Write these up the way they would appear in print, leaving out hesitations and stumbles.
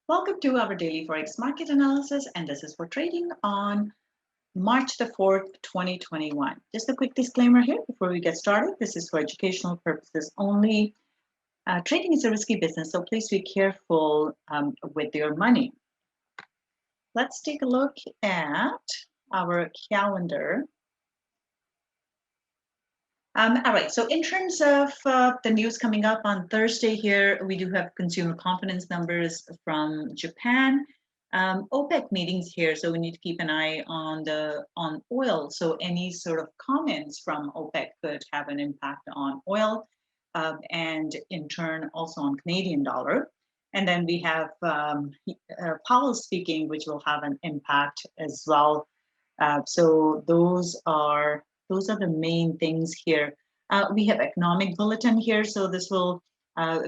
Welcome to our daily Forex market analysis, and this is for trading on March the 4th, 2021. Just a quick disclaimer here before we get started. This is for educational purposes only. Trading is a risky business, so please be careful with your money. Let's take a look at our calendar. All right, so in terms of the news coming up on Thursday here, we do have consumer confidence numbers from Japan. OPEC meetings here, so we need to keep an eye on oil. So any sort of comments from OPEC could have an impact on oil, and in turn also on Canadian dollar. And then we have Powell speaking, which will have an impact as well. So those are the main things here. We have economic bulletin here, so this will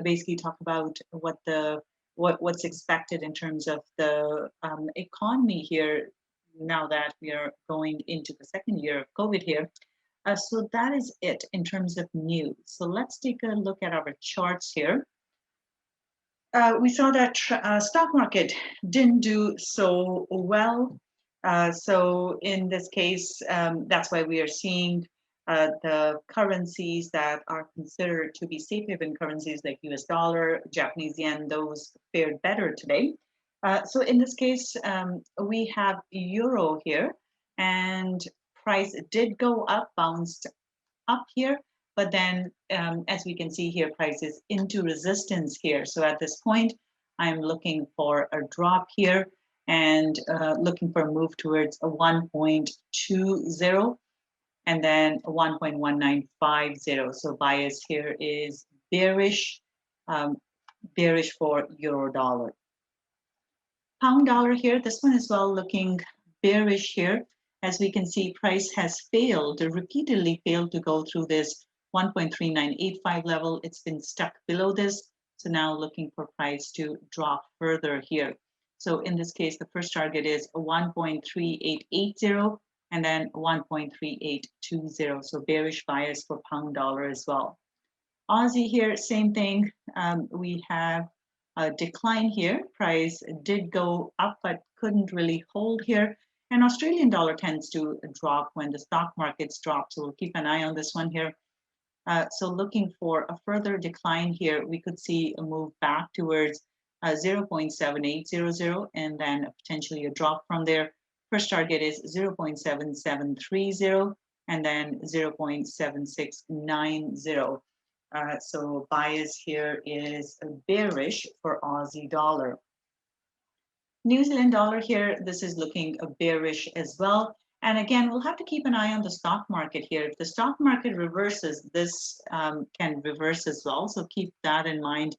basically talk about what's expected in terms of the economy here now that we are going into the second year of COVID here. So that is it in terms of news. So let's take a look at our charts here. We saw that stock market didn't do so well. So in this case, that's why we are seeing the currencies that are considered to be safe haven currencies like US dollar, Japanese yen, those fared better today. So in this case, we have euro here, and price did go up, bounced up here, but then as we can see here, price is into resistance here. So at this point, I'm looking for a drop here and looking for a move towards a 1.20 and then 1.1950. So bias here is bearish, bearish for euro dollar. Pound dollar here, this one as well looking bearish here. As we can see, price has repeatedly failed to go through this 1.3985 level. It's been stuck below this. So now looking for price to drop further here. So in this case, the first target is 1.3880 and then 1.3820. So bearish bias for pound dollar as well. Aussie here, same thing. We have a decline here. Price did go up, but couldn't really hold here. And Australian dollar tends to drop when the stock markets drop. So we'll keep an eye on this one here. So looking for a further decline here, we could see a move back towards 0.7800 and then potentially a drop from there. First target is 0.7730 and then 0.7690. So bias here is bearish for Aussie dollar. New Zealand dollar here, this is looking bearish as well. And again, we'll have to keep an eye on the stock market here. If the stock market reverses, this can reverse as well. So keep that in mind.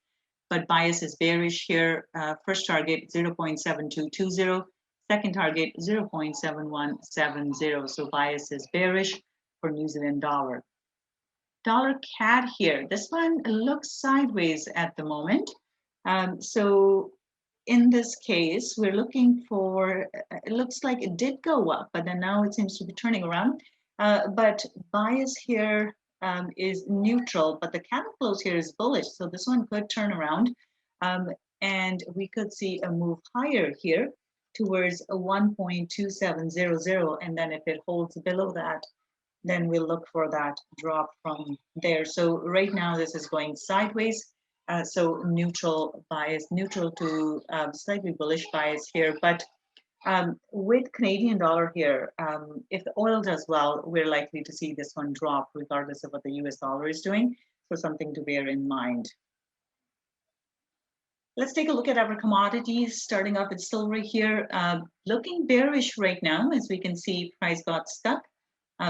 But bias is bearish here. First target 0.7220, second target 0.7170. So bias is bearish for New Zealand dollar. Dollar CAD here. This one looks sideways at the moment. So in this case, we're looking for, it looks like it did go up, but then now it seems to be turning around. But bias here is neutral, but the candle close here is bullish. So this one could turn around and we could see a move higher here towards a 1.2700. And then if it holds below that, then we'll look for that drop from there. So right now this is going sideways. So neutral bias, neutral to slightly bullish bias here. But with Canadian dollar here, if the oil does well, we're likely to see this one drop regardless of what the US dollar is doing. So something to bear in mind. Let's take a look at our commodities, starting off with silver here. Looking bearish right now, as we can see, price got stuck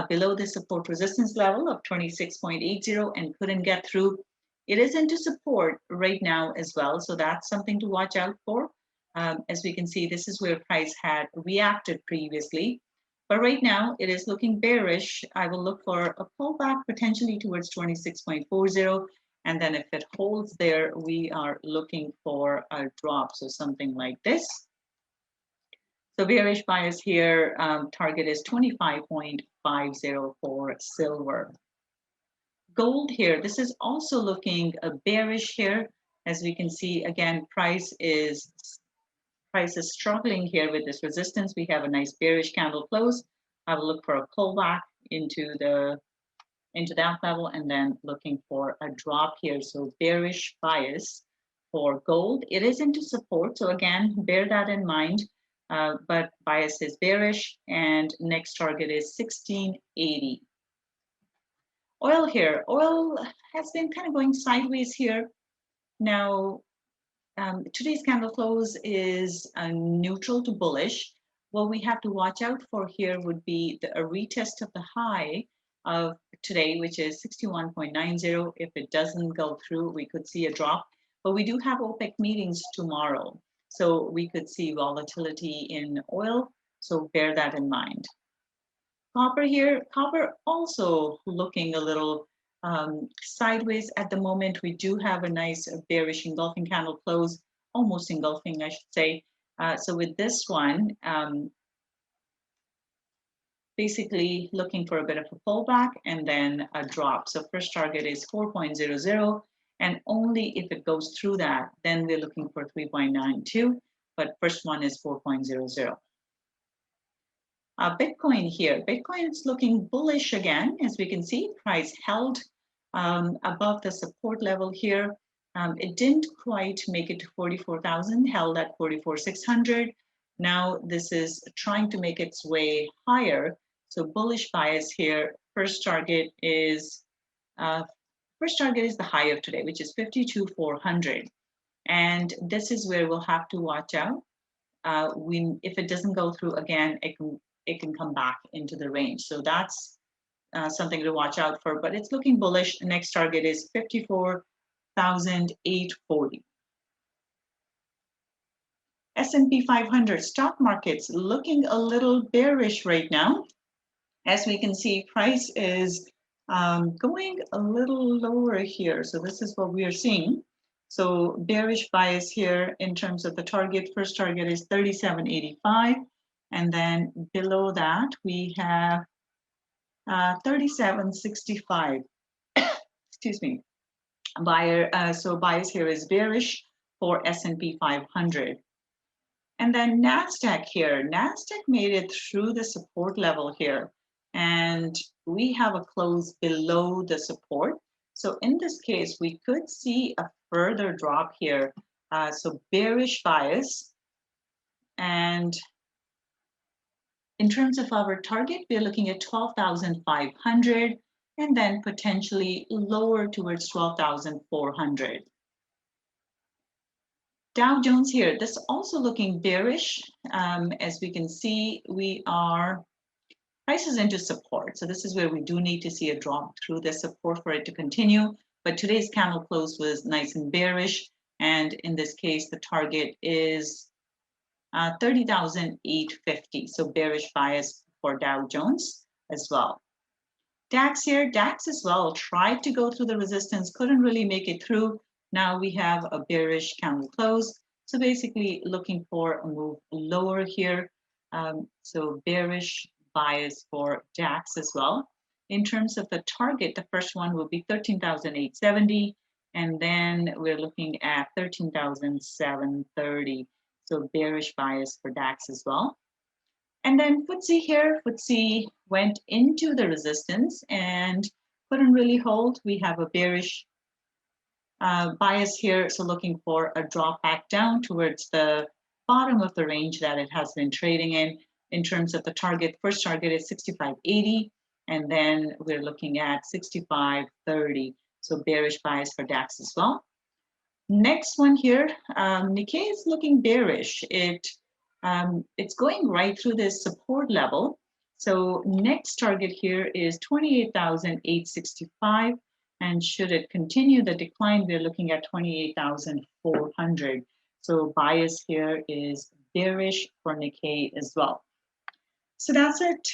below the support resistance level of 26.80 and couldn't get through. It is into support right now as well, so that's something to watch out for. As we can see, this is where price had reacted previously, but right now it is looking bearish. I will look for a pullback potentially towards 26.40, and then if it holds there, we are looking for a drop, so something like this. So bearish bias here, target is 25.50 for silver. Gold here, this is also looking bearish here. As we can see, again, price is price is struggling here with this resistance. We have a nice bearish candle close. I will look for a pullback into that level, and then looking for a drop here. So bearish bias for gold. It is into support, so again, bear that in mind. But bias is bearish, and next target is 1680. Oil here. Oil has been kind of going sideways here. Now, today's candle close is neutral to bullish. What we have to watch out for here would be a retest of the high of today, which is 61.90. If it doesn't go through, we could see a drop. But we do have OPEC meetings tomorrow, so we could see volatility in oil. So bear that in mind. Copper here, copper also looking a little sideways at the moment. We do have a nice bearish engulfing candle close, almost engulfing, I should say. So with this one, basically looking for a bit of a pullback and then a drop. So first target is 4.00, and only if it goes through that, then we're looking for 3.92, but first one is 4.00. Bitcoin here, Bitcoin is looking bullish again. As we can see, price held above the support level here. It didn't quite make it to 44,000, held at 44,600. Now this is trying to make its way higher. So bullish bias here. First target is the high of today, which is 52,400. And this is where we'll have to watch out. If it doesn't go through again, it can come back into the range. So that's something to watch out for, but it's looking bullish. The next target is 54,840. S&P 500 stock markets looking a little bearish right now. As we can see, price is going a little lower here. So this is what we are seeing. So bearish bias here in terms of the target. First target is 37.85. And then below that, we have 37.65. Excuse me. So bias here is bearish for S&P 500. And then Nasdaq here. Nasdaq made it through the support level here, and we have a close below the support. So in this case, we could see a further drop here. So bearish bias. And in terms of our target, we're looking at 12,500 and then potentially lower towards 12,400. Dow Jones here, this also looking bearish. As we can see, price is into support. So this is where we do need to see a drop through the support for it to continue. But today's candle close was nice and bearish. And in this case, the target is 30,850. So bearish bias for Dow Jones as well. DAX here, DAX as well tried to go through the resistance, couldn't really make it through. Now we have a bearish candle close. So basically looking for a move lower here. So bearish bias for DAX as well. In terms of the target, the first one will be 13,870. And then we're looking at 13,730. So bearish bias for DAX as well. And then FTSE here, FTSE went into the resistance and couldn't really hold. We have a bearish bias here, so looking for a drop back down towards the bottom of the range that it has been trading in. In terms of the target, first target is 65.80, and then we're looking at 65.30. So bearish bias for DAX as well. Next one here, Nikkei is looking bearish. It's going right through this support level. So next target here is 28,865. And should it continue the decline, we're looking at 28,400. So bias here is bearish for Nikkei as well. So that's it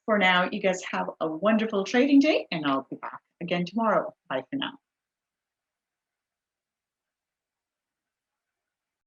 for now. You guys have a wonderful trading day, and I'll be back again tomorrow. Bye for now.